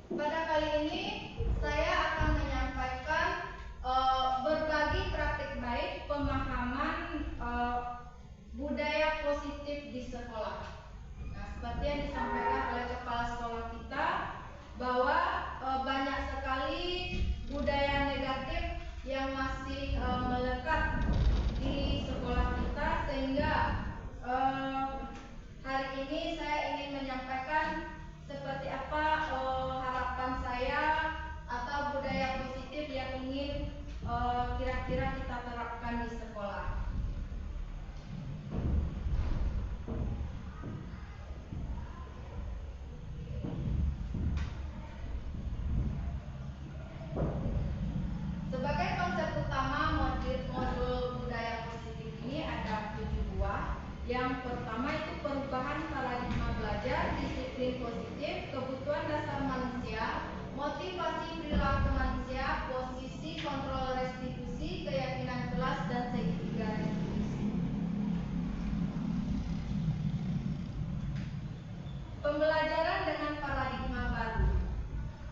Pada kali ini saya akan menyampaikan berbagi praktik baik pemahaman budaya positif di sekolah. Nah, seperti yang disampaikan oleh kepala sekolah kita bahwa banyak sekali budaya negatif yang masih melekat di sekolah kita, sehingga hari ini saya ingin menyampaikan seperti apa harapan saya atau budaya positif yang ingin kira-kira kita terapkan di sekolah. Sebagai konsep utama modul budaya positif ini ada 7 buah. Yang pertama itu perubahan paradigma belajar, disiplin positif, kebutuhan dasar manusia, motivasi perilaku manusia, posisi kontrol restitusi, keyakinan kelas, dan segitiga restitusi. Pembelajaran dengan paradigma baru.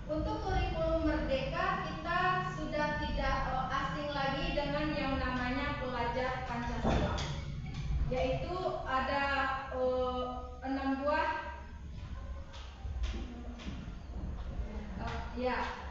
Untuk kurikulum merdeka kita sudah tidak asing lagi dengan yang namanya pelajar Pancasila, yaitu ada 6 buah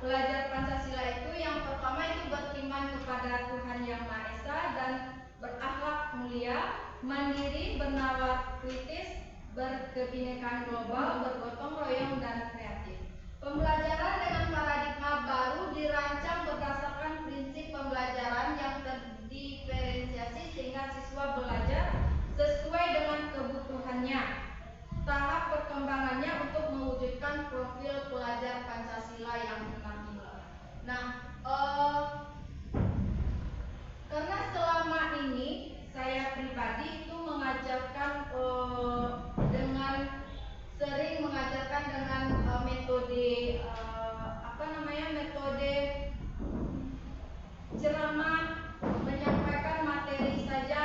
pelajar Pancasila itu. Yang pertama itu beriman kepada Tuhan Yang Maha Esa dan berakhlak mulia, mandiri, bernalar kritis, berkebinekaan global, bergotong royong, dan kreatif. Pembelajaran dengan paradigma baru dirancang berdasarkan prinsip pembelajaran yang terdiferensiasi sehingga siswa belajar sesuai dengan kebutuhannya, tahap perkembangannya untuk mewujudkan profil pelajar Pancasila yang terpilih. Nah, karena selama ini saya pribadi itu mengajarkan sering mengajarkan dengan metode metode ceramah, menyampaikan materi saja,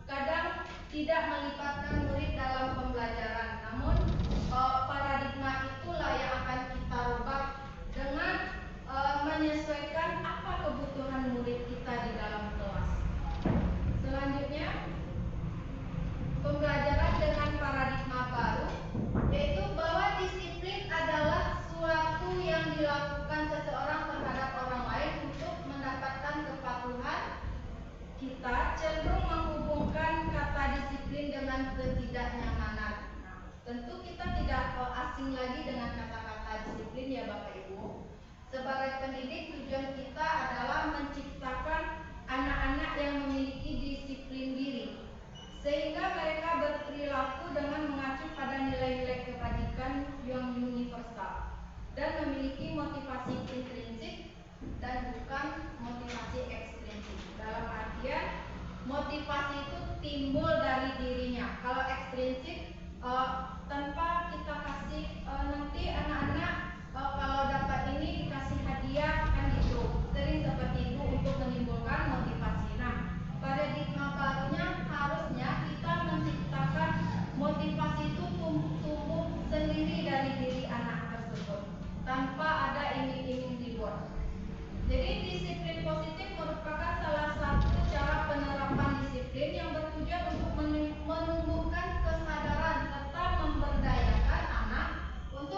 kadang tidak melibatkan murid dalam pembelajaran. Namun paradigma itulah yang akan kita rubah dengan menyesuaikan apa kebutuhan murid kita di dalam kelas. Selanjutnya, pembelajaran dengan paradigma baru, yaitu bahwa disiplin adalah suatu yang dilakukan seseorang terhadap orang lain untuk mendapatkan kepatuhan. Kita cenderung menghubungkan kata disiplin dengan ketidaknyamanan. Nah, tentu kita tidak asing lagi dengan kata-kata disiplin ya Bapak Ibu. Sebagai pendidik, tujuan kita adalah menciptakan anak-anak yang memiliki disiplin diri, sehingga mereka berperilaku dengan mengacu pada nilai-nilai kebajikan yang universal dan memiliki motivasi intrinsik dan bukan motivasi ekstrinsik. Dalam artian motivasi itu timbul dari dirinya. Kalau ekstrinsik tanpa kita kasih nanti anak-anak kalau dapat ini dikasih hadiah, kan gitu. Sering seperti itu untuk menimbulkan motivasi. Nah, paradigma barunya harusnya kita menciptakan motivasi itu tumbuh sendiri dari diri anak tersebut tanpa ada iming-iming dibuat. Jadi disiplin positif merupakan salah satu cara penerapan disiplin yang bertujuan untuk menumbuhkan kesadaran serta memberdayakan anak untuk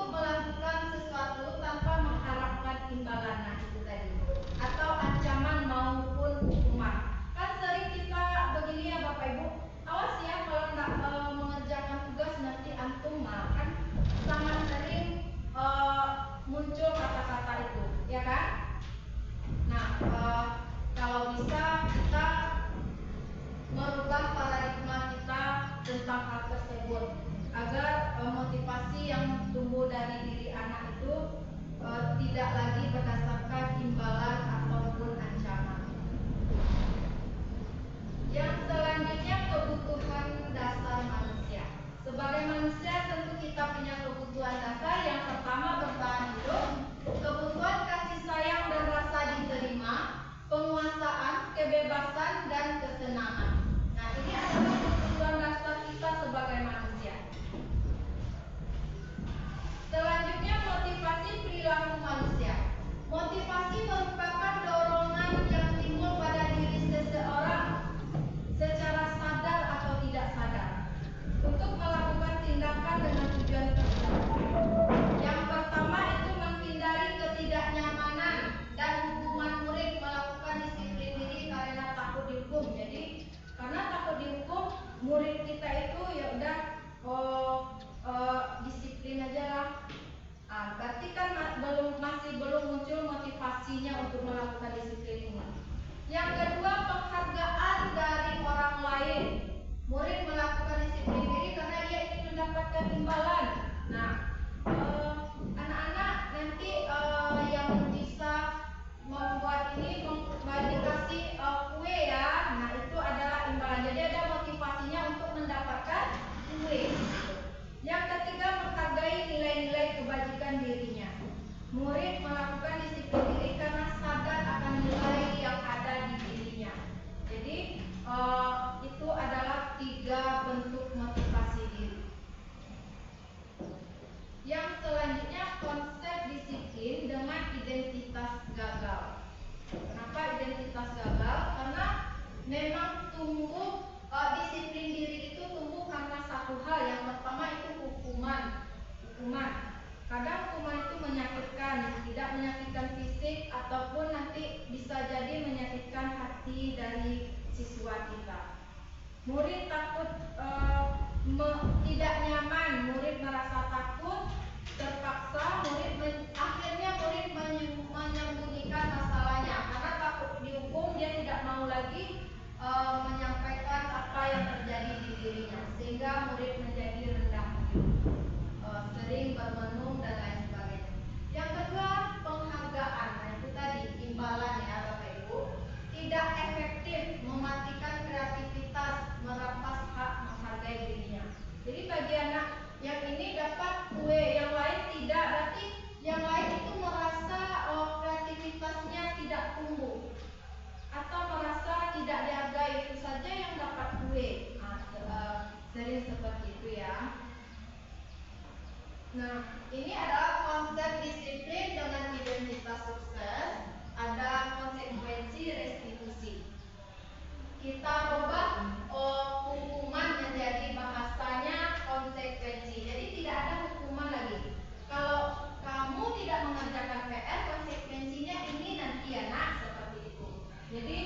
motivasinya untuk melakukan disiplin ini. Yang kedua, penghargaan dari orang lain. Murid melakukan disiplin diri karena ia ingin mendapatkan imbalan. Nah, anak-anak nanti yang bisa membuat ini dikasih kue ya. Nah, itu adalah imbalan. Jadi ada motivasinya untuk mendapatkan kue. Yang ketiga, menghargai nilai-nilai kebajikan dirinya. Murid melakukan disiplin diri karena sadar akan nilai yang ada di dirinya. Jadi itu adalah 3 bentuk motivasi diri. Yang selanjutnya, konsep disiplin dengan identitas gagal. Kenapa identitas gagal? Karena memang tumbuh disiplin diri itu tumbuh karena satu hal. Yang pertama itu hukuman. Kadang hukuman itu menyakitkan, tidak menyakitkan fisik ataupun nanti bisa jadi menyakitkan hati dari siswa kita. Murid takut tidak nyaman, murid merasa takut, terpaksa akhirnya murid menyembunyikan masalahnya karena takut dihukum. Dia tidak mau lagi menyampaikan apa yang terjadi di dirinya, sehingga murid menjadi rendah hati, sering bermenung dan lain sebagainya. Yang kedua, penghargaan. Nah, itu tadi imbalan ya Bapak Ibu. Tidak efektif, mematikan kreativitas, merampas hak menghargai dirinya. Jadi bagi anak yang ini dapat kue, yang lain tidak, berarti yang lain itu merasa kreativitasnya tidak tumbuh atau merasa tidak dihargai, itu saja yang dapat kue. Sering seperti itu ya. Nah, ini adalah konsep disiplin dengan identitas sukses. Ada konsekuensi restitusi. Kita rubah hukuman menjadi bahasanya konsekuensi. Jadi tidak ada hukuman lagi. Kalau kamu tidak mengerjakan PR, konsekuensinya ini nanti ya nak, seperti itu. Jadi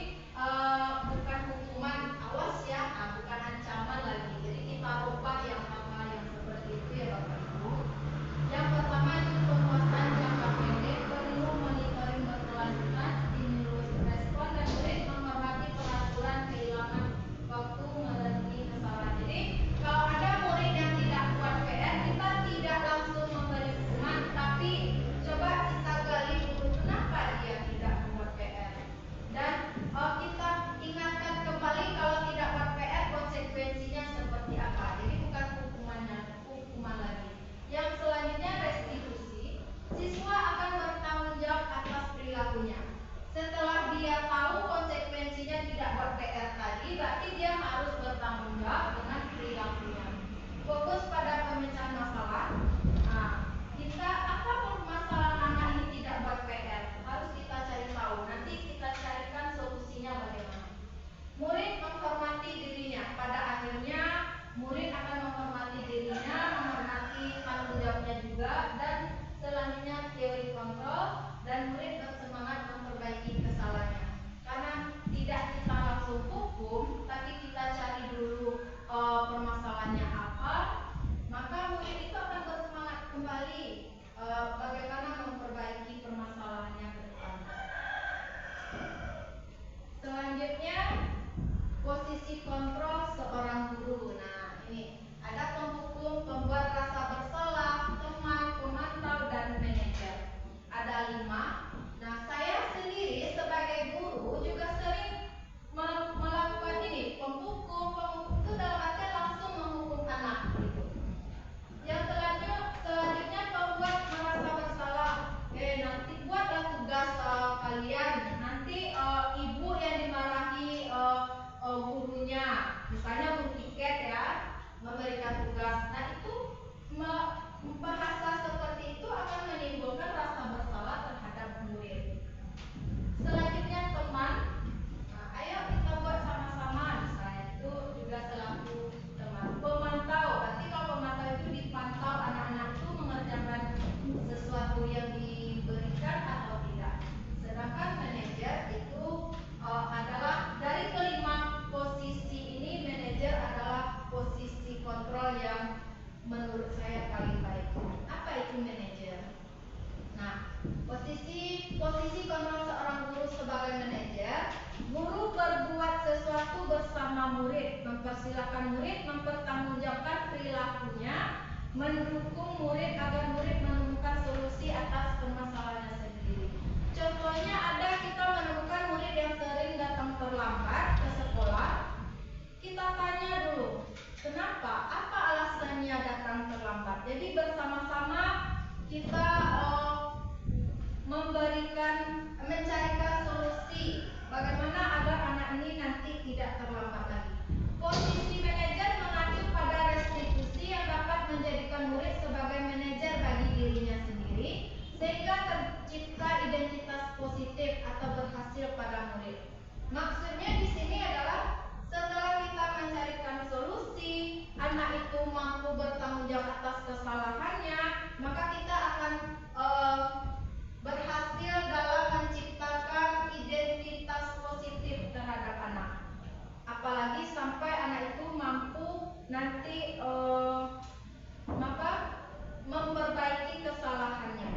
bukan hukuman, awas ya, bukan ancaman lagi. Jadi kita rubah yang hal-hal yang seperti itu ya Bapak Ibu. Yang pertama itu penguasaan jangka pendek, perlu monitoring berkelanjutan, stimulus respon, dan murid menghormati peraturan, kehilangan waktu merenungi kesalahan. Jadi kalau ada murid yang tidak buat PR, kita tidak langsung memberi hukuman, tapi coba kita gali dulu kenapa dia tidak buat PR. Dan kita ingatkan kembali kalau tidak buat PR konsekuensinya seperti apa. Jadi bukan hukuman lagi. Yang selanjutnya restitusi. Siswa akan bertanggung jawab atas perilakunya. Setelah dia tahu konsekuensinya tidak buat PR tadi, berarti dia harus bertanggung jawab dengan perilakunya. Fokus pada pemecahan masalah. Nah, kita apa permasalahan anak ini tidak buat PR? Harus kita cari tahu. Nanti kita carikan solusinya bagaimana. Murid menghormati dirinya. Pada akhirnya murid akan menghormati dirinya, menghormati tanggung jawabnya juga, dan selanjutnya teori kontrol, dan murid bersemangat memperbaiki kesalahannya. Karena tidak kita langsung hukum, tapi kita cari dulu permasalahannya apa, maka murid itu akan bersemangat kembali bagaimana memperbaiki permasalahannya ke depan. Selanjutnya, posisi kontrol seorang guru. Nah, ini ada penghukum, pembuat rasa bersalah, teman, pemantau, dan manajer. Ada 5. Nah, saya sendiri sebagai guru juga sering melakukan ini, penghukum itu dalam artian langsung menghukum anak gitu. Yang selanjutnya pembuat merasa bersalah. Posisi kontrol seorang guru sebagai manajer, guru berbuat sesuatu bersama murid, mempersilahkan murid mempertanggungjawabkan perilakunya, mendukung murid agar murid menemukan solusi atas permasalahannya sendiri. Contohnya ada kita menemukan murid yang sering datang terlambat ke sekolah. Kita tanya dulu, kenapa? Apa alasannya datang terlambat? Jadi bersama-sama kita mencarikan solusi bagaimana agar anak ini nanti tidak terlambat lagi. Posisi manajer mengacu pada restitusi yang dapat menjadikan murid sebagai manajer bagi dirinya sendiri, sehingga tercipta identitas positif atau berhasil pada murid. Maksudnya di sini adalah setelah kita mencarikan solusi, anak itu mampu bertanggung jawab atas kesalahannya, maka kita akan berhasil dalam menciptakan identitas positif terhadap anak. Apalagi sampai anak itu mampu nanti memperbaiki kesalahannya.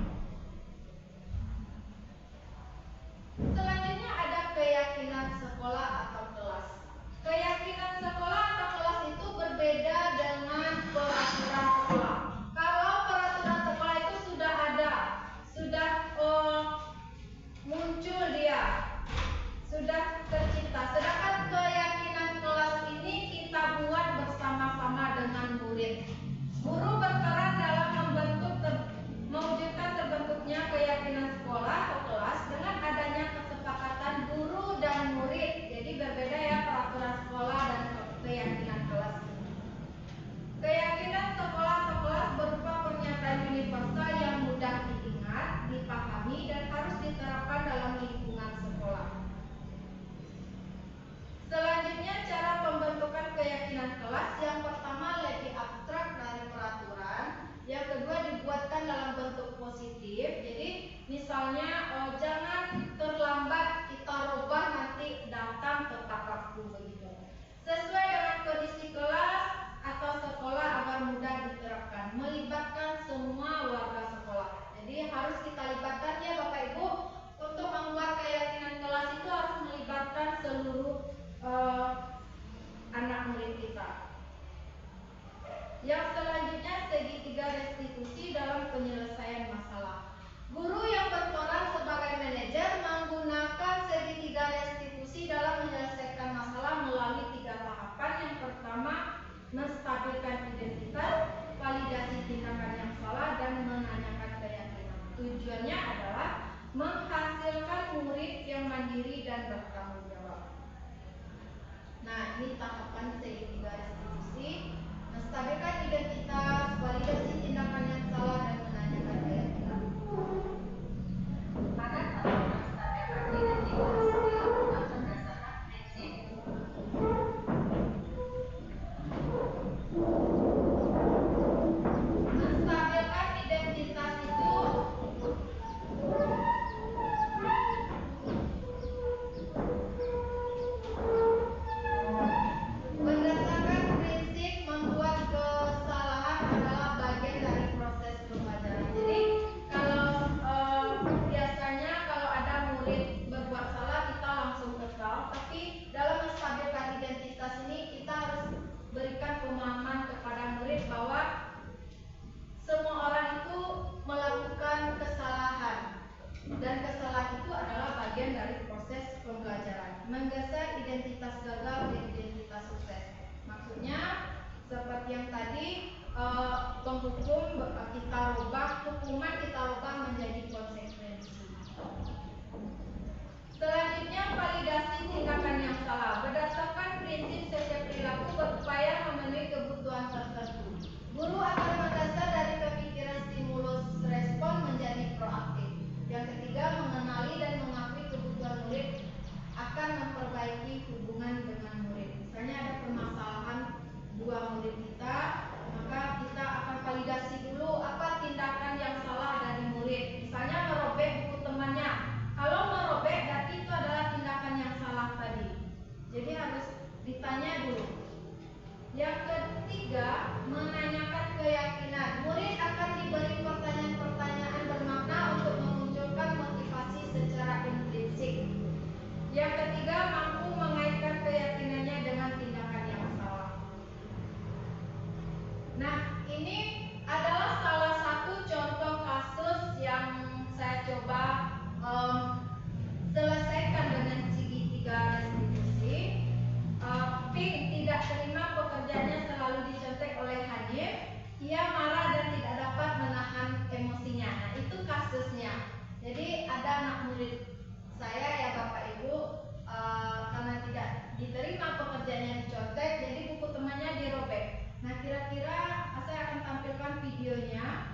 Selanjutnya ada keyakinan sekolah atau kelas. Keyakinan sekolah atau kelas itu berbeda dengan peraturan sekolah. Kalau peraturan sekolah itu sudah ada, sudah muncul dia, sudah tercipta. Sedangkan keyakinan kelas ini kita buat bersama-sama dengan murid. Guru berperan dalam mewujudkan terbentuknya keyakinan sekolah atau kelas dengan adanya kesepakatan guru dan murid. Jadi berbeda ya peraturan sekolah dan keyakinan kelas. Keyakinan sekolah atau kelas berupa pernyataan universal yang mudah diingat, dipahami, dan harus diterapkan dalam lingkungan sekolah. Selanjutnya cara pembentukan keyakinan kelas. Yang pertama lebih abstrak dari peraturan. Yang kedua dibuatkan dalam bentuk positif. Jadi misalnya jangan terlambat, kita rubah nanti datang tepat waktu begitu. Sesuai dengan kondisi kelas atau sekolah agar mudah diterapkan. Melibatkan semua warga sekolah. Jadi harus kita libatkan ya Bapak Ibu. Untuk membuat keyakinan kelas itu harus melibatkan seluruh anak murid kita. Yang selanjutnya segitiga restitusi dalam penyelesaian masalah. Guru yang berperan sebagai manajer menggunakan segitiga restitusi dalam menyelesaikan masalah melalui 3 tahapan. Yang pertama, menstabilkan identitas, validasi tindakan yang salah, dan menanyakan keyakinan. Tujuannya adalah menghasilkan murid yang mandiri dan bertanggung jawab. Nah, ini tahapan segitiga restitusi. Menstabilkan identitas, validasi tindakan yang salah, dan menanyakan keyakinan. Pada tahap menstabilkan identitas dilakukan berdasarkan prinsip menstabilkan identitas itu berdasarkan prinsip membuat kasusnya. Jadi ada anak murid saya ya Bapak Ibu, karena tidak diterima pekerjaannya dicontek, jadi buku temannya dirobek. Nah, kira-kira saya akan tampilkan videonya.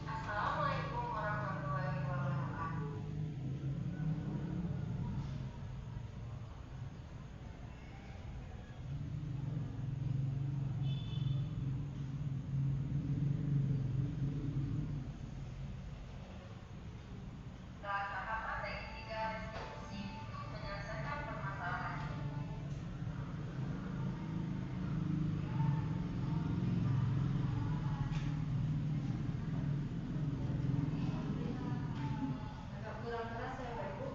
Assalamualaikum warahmatullahi wabarakatuh. Tahapan segitiga restitusi untuk menyelesaikan permasalahan ini. Agak kurang keras ya Bapak Ibu.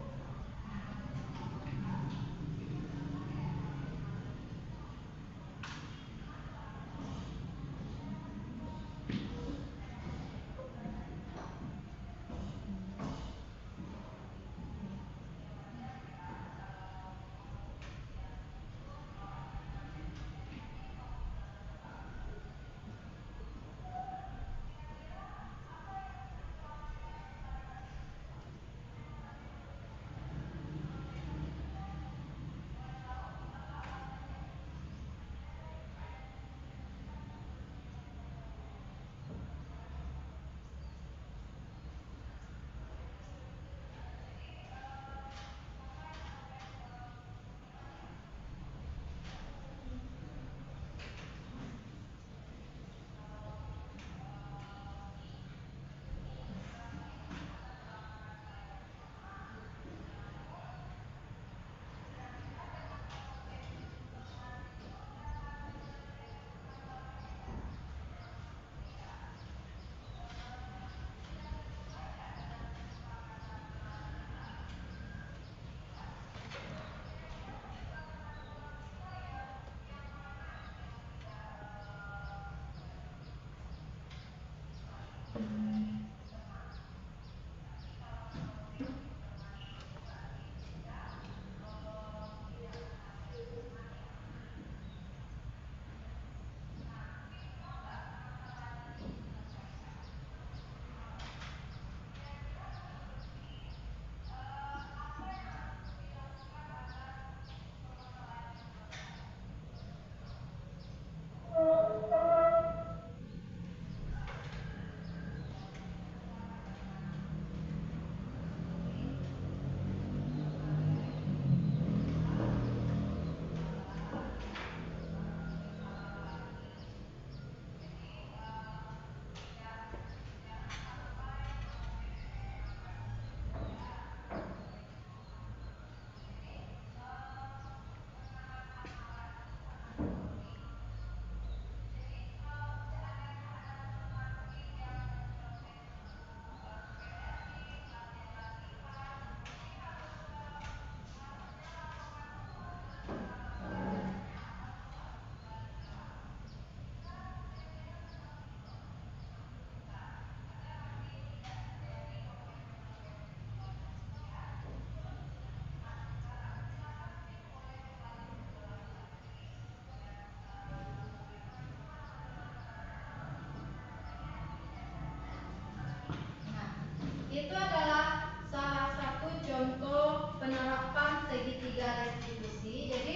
Itu adalah salah satu contoh penerapan segitiga restitusi. Jadi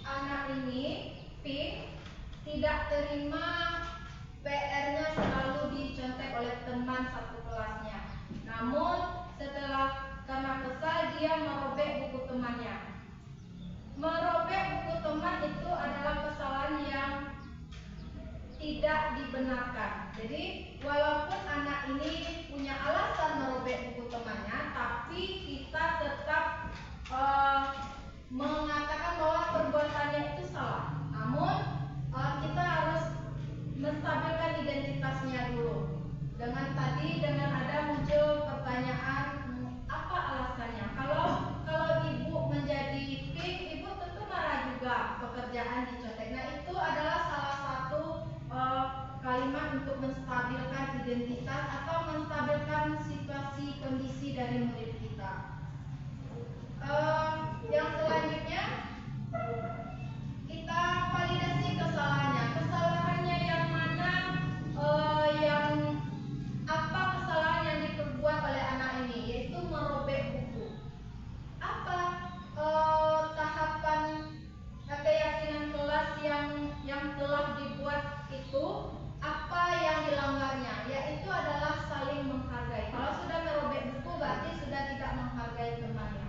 anak ini disiplin, tidak terima PR-nya selalu dicontek oleh teman satu kelasnya. Namun karena kesal dia merobek buku temannya. Merobek buku teman itu adalah kesalahan yang tidak dibenarkan. Jadi walaupun anak ini punya alasan merobek buku temannya, tapi kita tetap mengatakan bahwa perbuatannya itu salah. Namun kita harus menstabilkan identitasnya dulu. Dengan ada muncul pertanyaan apa alasannya? Kalau ibu menjadi pink, ibu tentu marah juga pekerjaan dicontek. Nah, itu adalah salah satu kalimat untuk menstabilkan identitas atau menstabilkan situasi kondisi dari murid kita. Yang selanjutnya kita validasi kesalahannya. Kesalahannya yang mana? Apa kesalahan yang diperbuat oleh anak ini? Yaitu merobek buku. Apa tahapan keyakinan kelas yang telah dibuat itu? Apa yang dilanggarnya? Yaitu adalah saling menghargai. Kalau sudah merobek buku berarti sudah tidak menghargai temannya.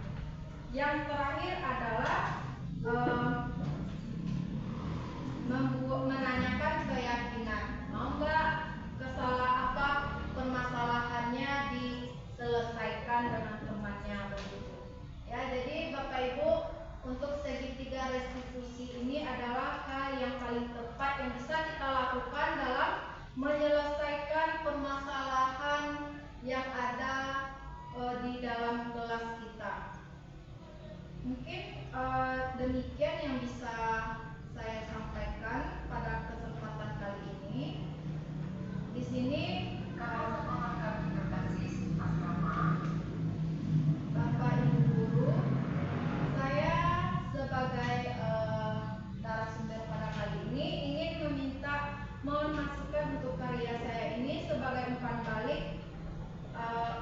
Yang terakhir adalah menanyakan keyakinan. Mau nggak permasalahannya diselesaikan dengan temannya begitu. Ya, jadi Bapak Ibu, untuk segitiga restitusi ini adalah hal yang paling tepat yang bisa kita lakukan dalam menyelesaikan permasalahan yang ada di dalam kelas kita. Mungkin demikian yang bisa saya sampaikan pada kesempatan kali ini. Di sini melengkapi berbasis asrama. Bapak Ibu guru, saya sebagai narasumber pada kali ini ingin mohon masukan untuk karya saya ini sebagai umpan balik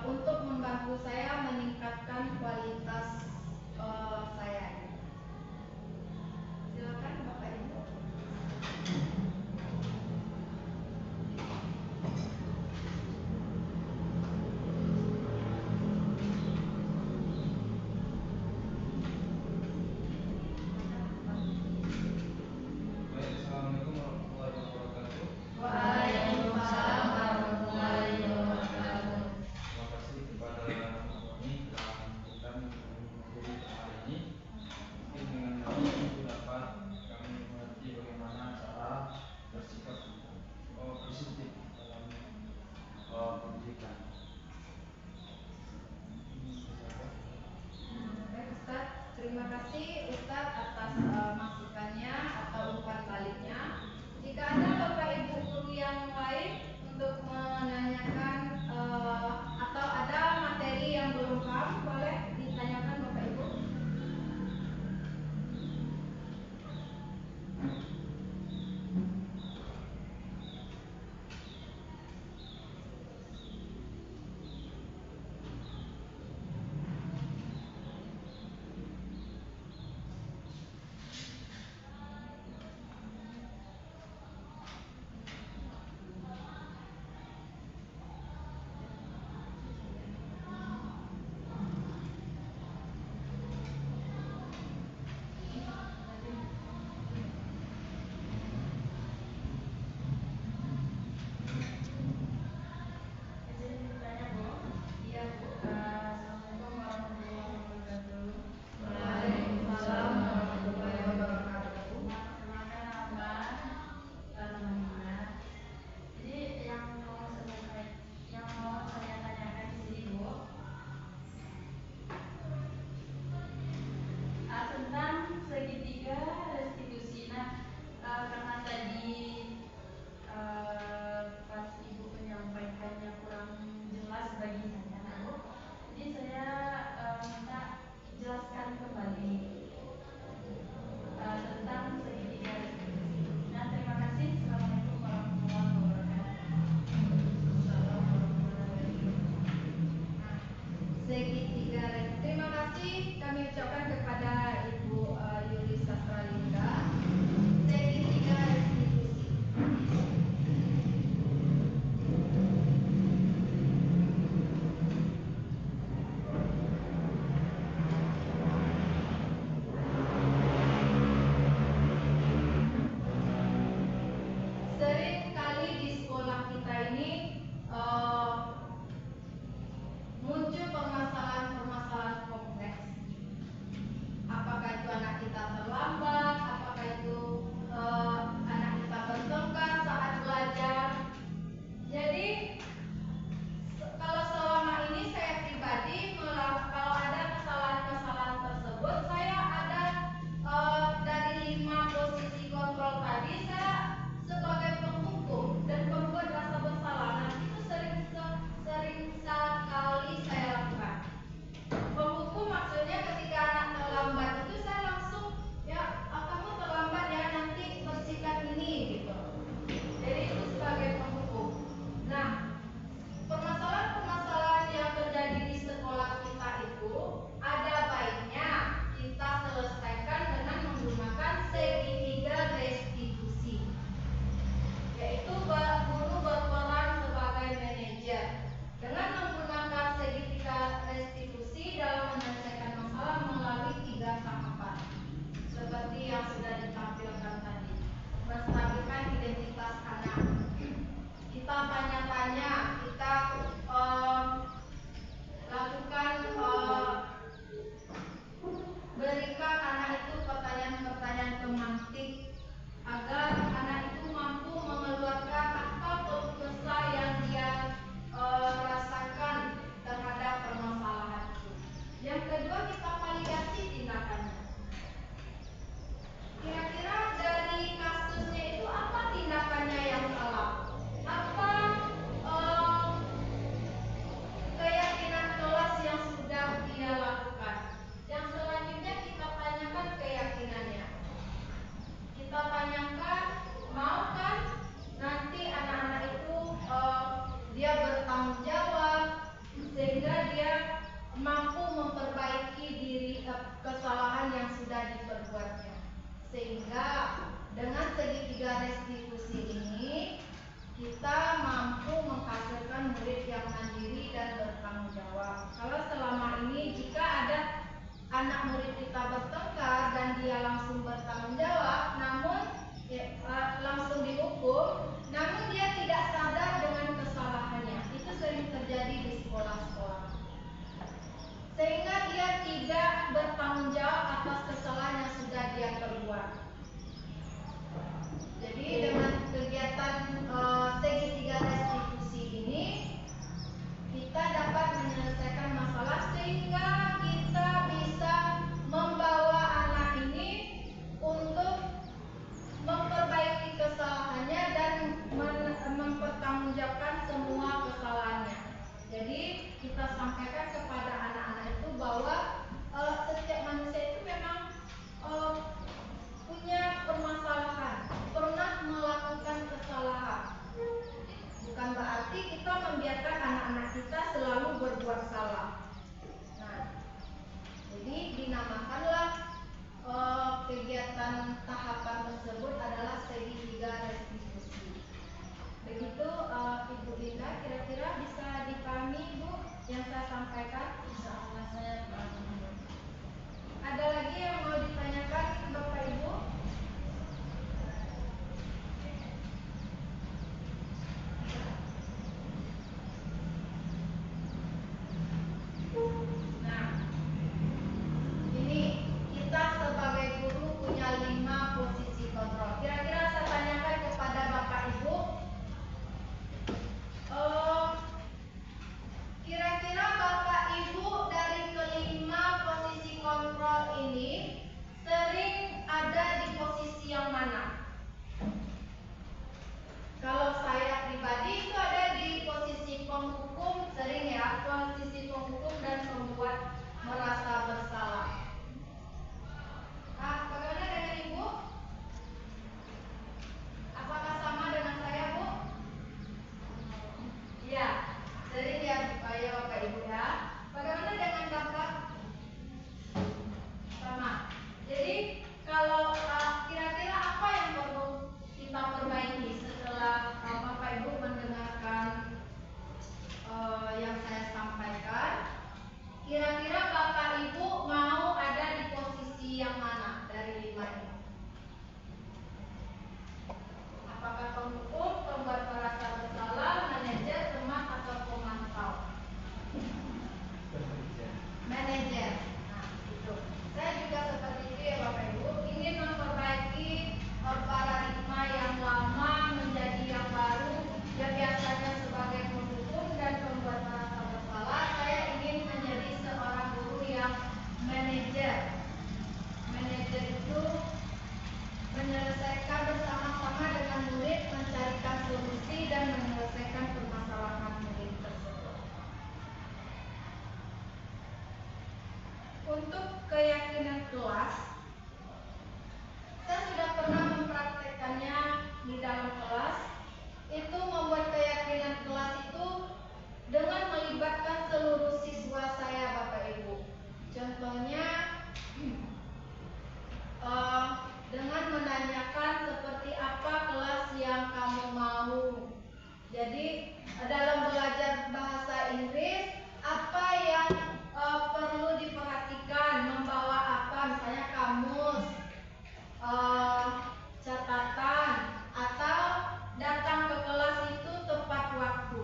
untuk membantu saya meningkatkan kualitas saya. Silakan Bapak Ibu. Terima kasih Ustadz atas masukannya atau umpan baliknya. Jika ada Bapak Ibu guru yang lain untuk menanyakan atau ada materi yang belum paham, boleh ditanyakan Bapak Ibu. Terima kasih kami ucapkan kepada Ibu Yuli Sastralinda. penghukum, pembuat merasa bersalah, manajer, teman atau pemantau. Manajer. Nah, itu. Saya juga seperti itu ya Bapak Ibu, ingin memperbaiki paradigma yang lama menjadi yang baru. Ya biasanya sebagai penghukum dan pembuat merasa bersalah, saya ingin menjadi seorang guru yang manajer. Manajer itu menyelesaikan bersama-sama dengan murid, mencarikan solusi dan menyelesaikan permasalahan murid tersebut. Untuk keyakinan kelas, saya sudah pernah mempraktekannya di dalam kelas. Itu membuat keyakinan kelas itu dengan melibatkan seluruh siswa saya Bapak Ibu. Contohnya dengan menanyakan seperti apa kelas yang kamu mau. Jadi dalam belajar bahasa Inggris, apa yang perlu diperhatikan, membawa apa, misalnya kamus, catatan, atau datang ke kelas itu tepat waktu.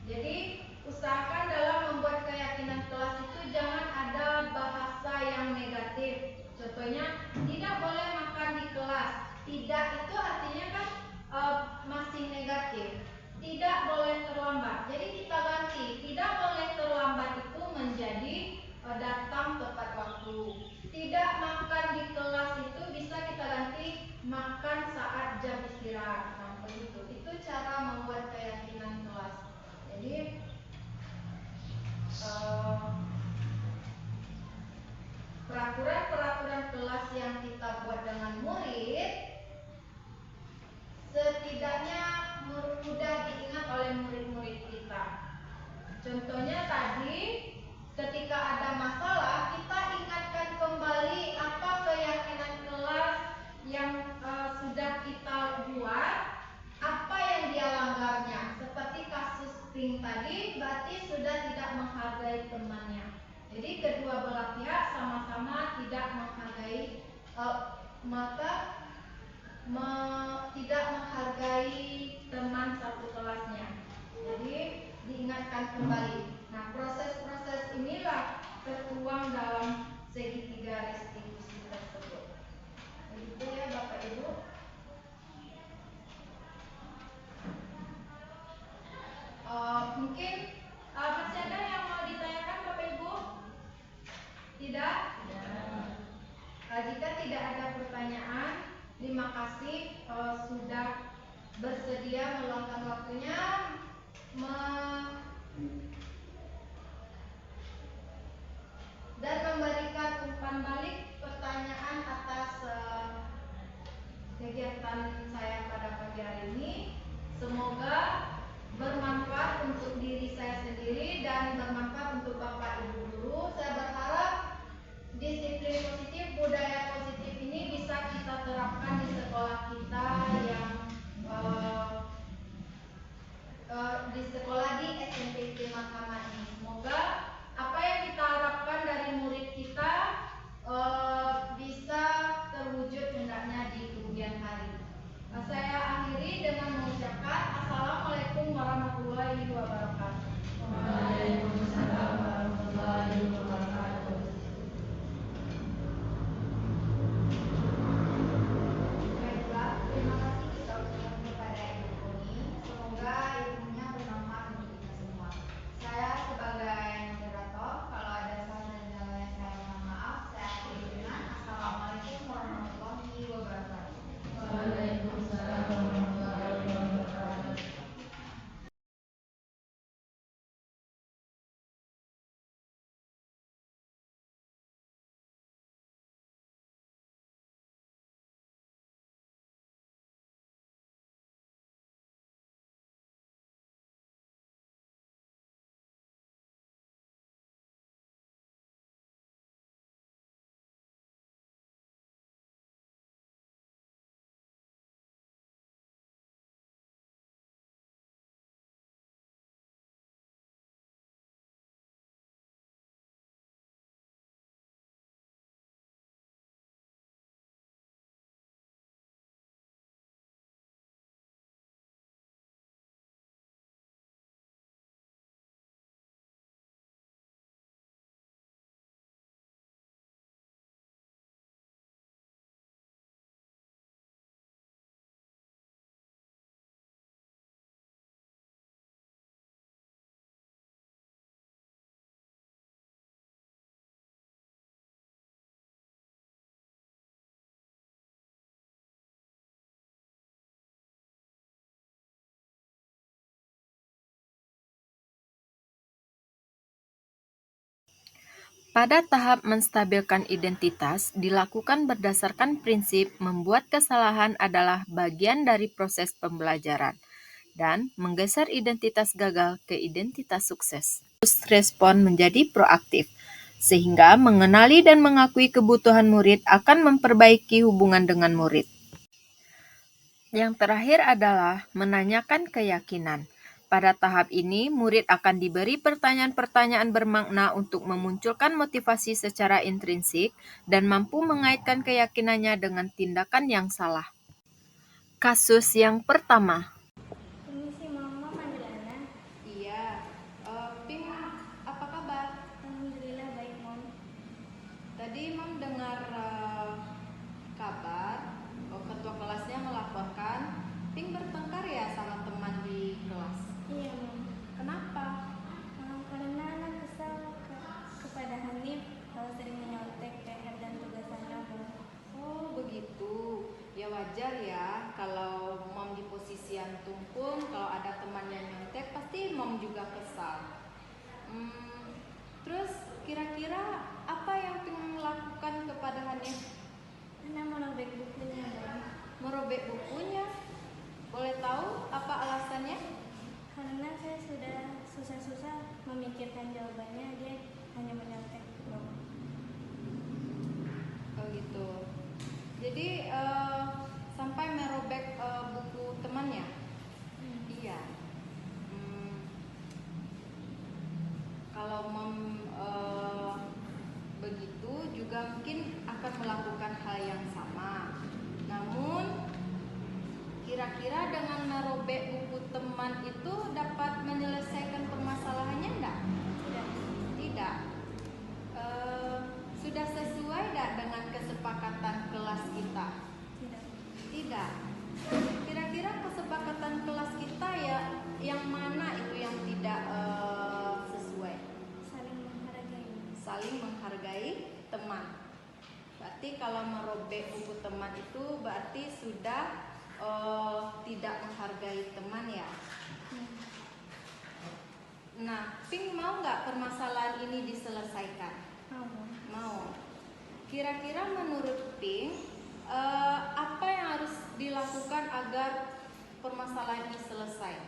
Jadi usahakan dalam membuat keyakinan kelas itu jangan ada bahasa yang negatif. Contohnya, tidak boleh makan di kelas. Tidak itu artinya kan masih negatif. Tidak boleh terlambat. Jadi kita ganti. Tidak boleh terlambat itu menjadi datang tepat waktu. Tidak makan di kelas itu bisa kita ganti makan saat jam istirahat. Nah, begitu. Itu cara membuat keyakinan kelas. Jadi peraturan-peraturan kelas yang kita buat dengan murid setidaknya mudah diingat oleh murid-murid kita. Contohnya tadi, ketika ada masalah, kita ingatkan kembali apa keyakinan kelas yang sudah kita buat, apa yang dia langgarnya. Seperti kasus Pink tadi, berarti sudah tidak menghargai temannya. Jadi kedua belah pihak sama-sama tidak menghargai, tidak menghargai teman satu kelasnya. Jadi diingatkan kembali. Nah, proses-proses inilah tertuang dalam segitiga restitusi tersebut. Begitu ya Bapak Ibu. Mungkin masih ada yang mau ditanyakan Bapak Ibu? Tidak? Jika tidak ada pertanyaan, terima kasih sudah bersedia meluangkan waktunya dan memberikan umpan balik pertanyaan atas kegiatan saya pada pagi hari ini. Semoga bermanfaat untuk diri saya sendiri dan bermanfaat untuk Bapak Ibu guru. Saya berharap disiplin positif, budaya positif ini bisa kita terapkan di sekolah kita yang di sekolah di SMP Mahkamah ini. Semoga apa yang kita harapkan dari murid kita bisa terwujud hendaknya di kemudian hari. Saya akhiri dengan mengucapkan Assalamualaikum warahmatullahi wabarakatuh. Waalaikumsalam warahmatullahi wabarakatuh. Baiklah. Pada tahap menstabilkan identitas dilakukan berdasarkan prinsip membuat kesalahan adalah bagian dari proses pembelajaran dan menggeser identitas gagal ke identitas sukses. Respon menjadi proaktif, sehingga mengenali dan mengakui kebutuhan murid akan memperbaiki hubungan dengan murid. Yang terakhir adalah menanyakan keyakinan. Pada tahap ini, murid akan diberi pertanyaan-pertanyaan bermakna untuk memunculkan motivasi secara intrinsik dan mampu mengaitkan keyakinannya dengan tindakan yang salah. Kasus yang pertama. Permisi, Mama Mandilana. Iya, Ping, apa kabar? Alhamdulillah baik, Mom. Tadi Mam dengar kabar, ketua kelasnya melaporkan Ping bertengkar ya sama teman di kelas. Iya, Mom. Kenapa? Karena anak kesal kepada Hanif kalau sering menyontek PR dan tugas anak, Mom. Oh begitu, ya wajar ya kalau Mom di posisi antum pun kalau ada temannya nyontek pasti Mom juga kesal. Terus kira-kira apa yang Ping lakukan kepada Hanif? Anak merobek bukunya, Mom. Merobek bukunya? Boleh tahu apa alasannya? Karena saya sudah susah-susah memikirkan jawabannya, dia hanya menyontek, Mom. Oh gitu. Jadi sampai merobek buku temannya? Iya. Kalau Mom begitu juga mungkin akan melakukan hal yang sama. Namun kira-kira dengan merobek buku teman itu dapat menyelesaikan permasalahannya enggak? Tidak. Sudah sesuai enggak dengan kesepakatan kelas kita? Tidak. Kira-kira kesepakatan kelas kita ya yang mana itu yang tidak sesuai? Saling menghargai teman. Berarti kalau merobek buku teman itu berarti sudah tidak menghargai teman ya. Nah, Ping mau nggak permasalahan ini diselesaikan? Mau. Kira-kira menurut Ping apa yang harus dilakukan agar permasalahan ini selesai?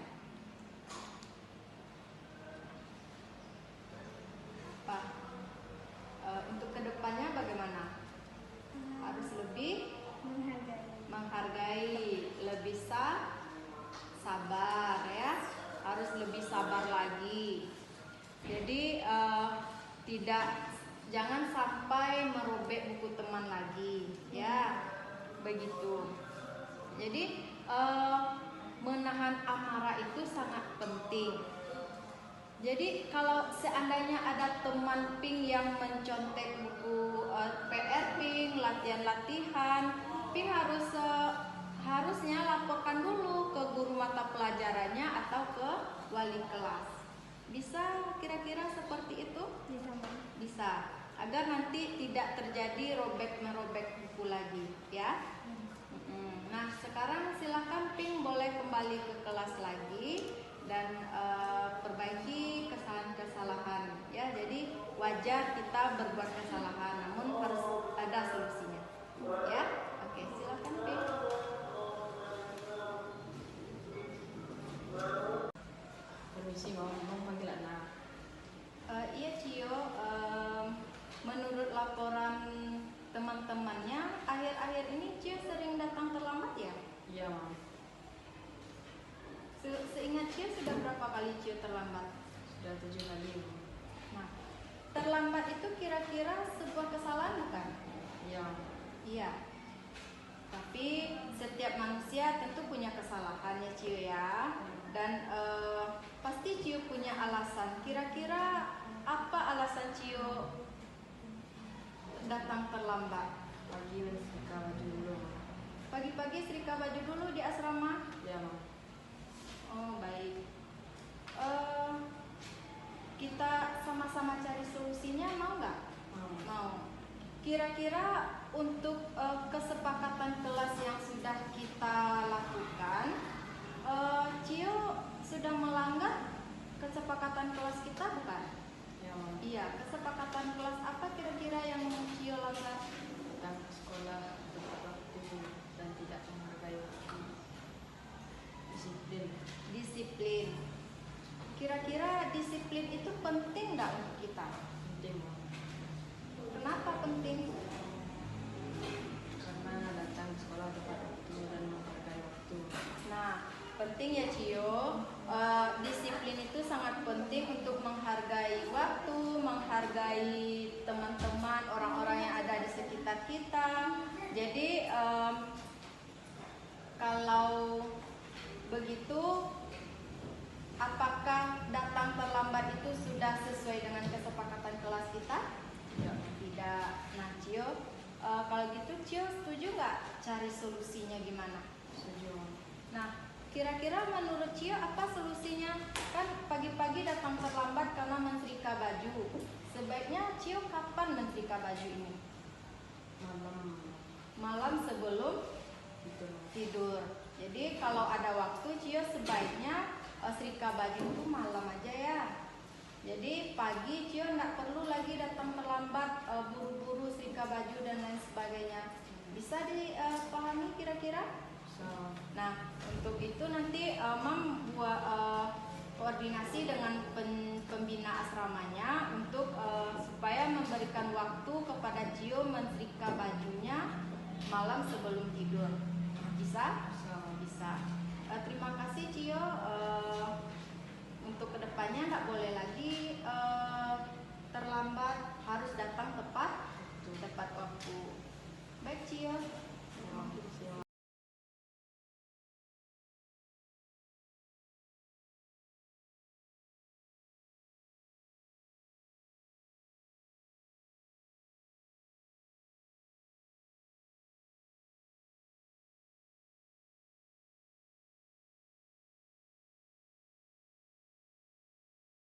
Apa? Untuk kedepannya bagaimana? Harus lebih menghargai, lebih sabar ya, harus lebih sabar lagi. Jadi jangan sampai merobek buku teman lagi ya, begitu. Jadi menahan amarah itu sangat penting. Jadi kalau seandainya ada teman Ping yang mencontek buku PR Ping, latihan-latihan, Ping harusnya laporkan dulu ke guru mata pelajarannya atau ke wali kelas. Bisa kira-kira seperti itu? Bisa. Agar nanti tidak terjadi robek-merobek buku lagi, ya. Nah, sekarang silakan Ping boleh kembali ke kelas lagi dan perbaiki kesalahan-kesalahan, ya. Jadi wajar kita berbuat kesalahan, namun harus ada solusinya, ya. Oke, silakan Ping. Permisi, mau panggil anak. Iya Cio, menurut laporan teman-temannya akhir-akhir ini Cio sering datang terlambat ya? Iya, Mam. Seingat Cio sudah berapa kali Cio terlambat? Sudah 7 kali. Nah, terlambat itu kira-kira sebuah kesalahan bukan? Iya. Iya. Tapi setiap manusia tentu punya kesalahan ya Cio ya. Dan pasti Cio punya alasan. Kira-kira apa alasan Cio datang terlambat? Pagi setrika baju dulu. Pagi-pagi setrika baju dulu di asrama? Iya, Mam. Oh baik. Kita sama-sama cari solusinya, mau nggak? Mau. Kira-kira untuk kesepakatan kelas yang sudah kita lakukan, Cio sudah melanggar kesepakatan kelas kita bukan? Iya, Mam. Iya, kesepakatan kelas apa Disiplin. Disiplin. Kira-kira disiplin itu penting nggak untuk kita? Penting, Mom. Kenapa penting? Karena datang ke sekolah tepat waktu dan menghargai waktu. Nah, penting ya Cio. Disiplin itu sangat penting untuk menghargai waktu, menghargai teman-teman, orang-orang yang ada di sekitar kita. Jadi kalau begitu, apakah datang terlambat itu sudah sesuai dengan kesepakatan kelas kita? Ya. Tidak. Nah Cio, kalau gitu Cio setuju nggak cari solusinya gimana? Setuju, Mom. Nah, kira-kira menurut Cio apa solusinya? Kan pagi-pagi datang terlambat karena mensetrika baju. Sebaiknya Cio kapan mensetrika baju ini? Malam sebelum Gitu, Mom. tidur. Jadi kalau ada waktu Cio sebaiknya setrika baju itu malam aja ya. Jadi pagi Cio nggak perlu lagi datang terlambat, buru-buru setrika baju dan lain sebagainya. Bisa dipahami kira-kira? So, Nah, untuk itu nanti Mam buat koordinasi dengan pembina asramanya untuk supaya memberikan waktu kepada Cio mensetrika bajunya malam sebelum tidur. Bisa?